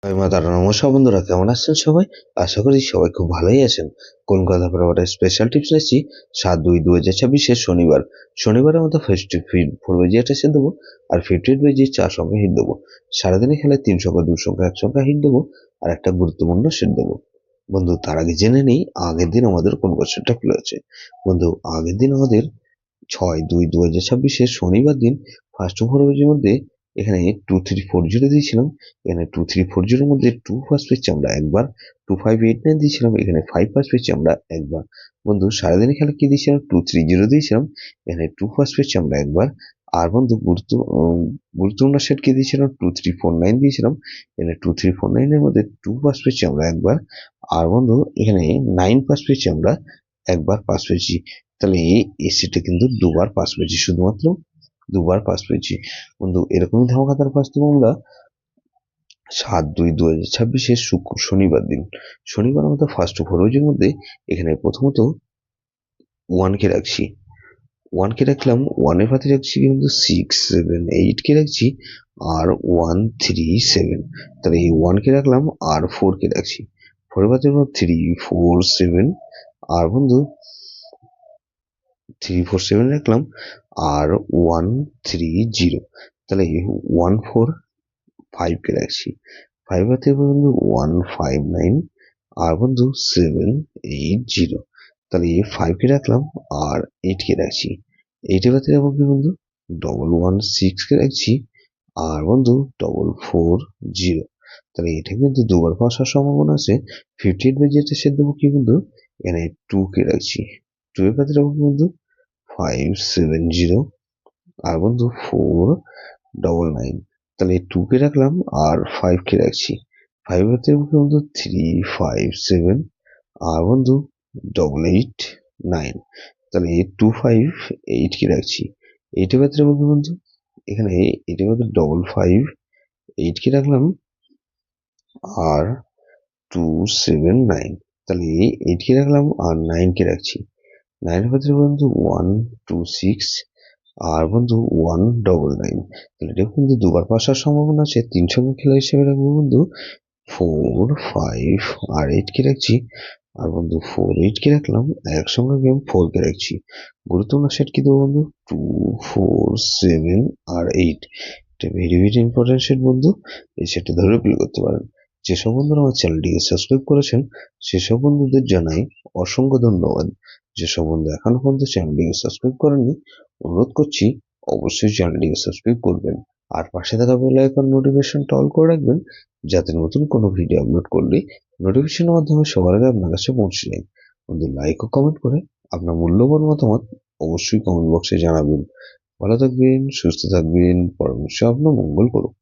জয় মা তারা। নমস্কার বন্ধুরা, কেমন আছেন সবাই? আশা করি সবাই খুব ভালোই আছেন। কলকাতা পরবর্তী স্পেশাল টিপস নিচ্ছি 7/2/2026 শনিবার। শনিবারের মতো ফেস্টিভ ফিড 4 এসে দেবো আর 58 4 সংখ্যা হিট দেবো। সারাদিনে খেলে 3 সংখ্যা 2 সংখ্যা 1 সংখ্যা হিট দেবো আর একটা গুরুত্বপূর্ণ সেট দেবো। বন্ধু, তার আগে জেনে নেই আগের দিন আমাদের কোন কোশ্চেনটা খুলেছে। বন্ধু, আগের দিন আমাদের 6/2/2026 শনিবার দিন ফার্স্ট ফরওয়ার্ডের মধ্যে এখানে 2340 দিয়েছিলাম। এখানে 2340 মধ্যে 2 ফার্স্ট পেয়েছি আমরা একবার, 2589 দিয়েছিলাম, এখানে 5 ফার্স্ট পেয়েছি আমরা একবার। বন্ধু, সারাদিনের খেলা কি দিয়েছিলাম? 230 দিয়েছিলাম, এখানে 2 ফার্স্ট পেয়েছি আমরা একবার। আর বন্ধু, গুরুত্বপূর্ণ সেট কি দিয়েছিলাম? 2349 দিয়েছিলাম, এখানে 2349 এর মধ্যে 2 ফার্স্ট পেয়েছি আমরা একবার। আর বন্ধু, এখানে 9 ফার্স্ট পেয়েছি আমরা একবার, পাস পেয়েছি। তাহলে এই সেটে কিন্তু দুবার পাস পেয়েছি, শুধুমাত্র দুবার পাস পেয়েছি। বন্ধু, এরকমই ধামাকাদার পাস দেবো আমরা 7/2/2026 শনিবার দিন। শনিবার আমাদের ফার্স্ট ফরওয়ার্ডের মধ্যে এখানে প্রথমত 1 কে রাখছি, 1 কে রাখলাম, 1 এর পাতে রাখছি কিন্তু 6 7 8 কে রাখছি আর 1 3 7। তাহলে এই 1 কে রাখলাম আর 4 কে রাখছি, 4 এর পাতে 3 4 7 আর বন্ধু 3 4 7 রাখলাম আর 1 3 0। তাহলে 1 4 5 কে রাখছি, 5 হাতে বন্ধু 1 5 9 আর বন্ধু 7 8 0। তাহলে 5 কে রাখলাম আর 8 কে রাখছি, 8 এর হাতে রাখবো কি বন্ধু 1 1 6 কে রাখছি আর বন্ধু 4 4 0। তাহলে এটা কিন্তু দুবার পাওয়ার সম্ভাবনা আছে। 58 সে দেবো কি বন্ধু, এখানে 2 কে রাখছি, 2 এর হাতে রাখবো বন্ধু 5 7 0 আর বন্ধু 4 9 9। তাহলে 2 কে রাখলাম আর 5 কে রাখছি, 5 হাতে বন্ধু 3 5 7 আর বন্ধু 8 9। তাহলে 2 5 8 কে রাখছি, 8 এর ভেতরে বন্ধু এখানে 8 এর মধ্যে 5 5 8 কে রাখলাম আর 2 7 9। তাহলে 8 কে রাখলাম আর 9 কে রাখছি, 9 এর ভেতরে বন্ধু 1 2 6 আর বন্ধু 1 9 9। তাহলে এটা কিন্তু দুবার পাওয়ার সম্ভাবনা আছে। 3 সংখ্যা খেলা হিসেবে রাখবো বন্ধু 4 5 আর 8 কে রাখছি আর বন্ধু 4 8 কে রাখলাম, একসঙ্গে গেম 4 কে রাখছি। গুরুত্বপূর্ণ সেট কি দেবো বন্ধু 2 4 7 আর 8। এটা ভেরি ভেরি ইম্পর্টেন্ট সেট বন্ধু, এই সেটটা ধরে প্লে করতে পারেন। যেসব বন্ধুরা আমার চ্যানেলটিকে সাবস্ক্রাইব করেছেন সেসব বন্ধুদের জানাই অসংখ্য ধন্যবাদ। যেসব বন্ধু এখনো পর্যন্ত চ্যানেলটিকে সাবস্ক্রাইব করেননি, অনুরোধ করছি অবশ্যই চ্যানেলটিকে সাবস্ক্রাইব করবেন আর পাশে থাকা বেল আইকন নোটিফিকেশনটা অল করে রাখবেন, যাতে নতুন কোনো ভিডিও আপলোড করলে নোটিফিকেশনের মাধ্যমে সবার আগে আপনার কাছে পৌঁছে যায়। বন্ধু, লাইক ও কমেন্ট করে আপনার মূল্যবান মতামত অবশ্যই কমেন্ট বক্সে জানাবেন। ভালো থাকবেন, সুস্থ থাকবেন, পরমেশ্বর আপনার মঙ্গল করুন।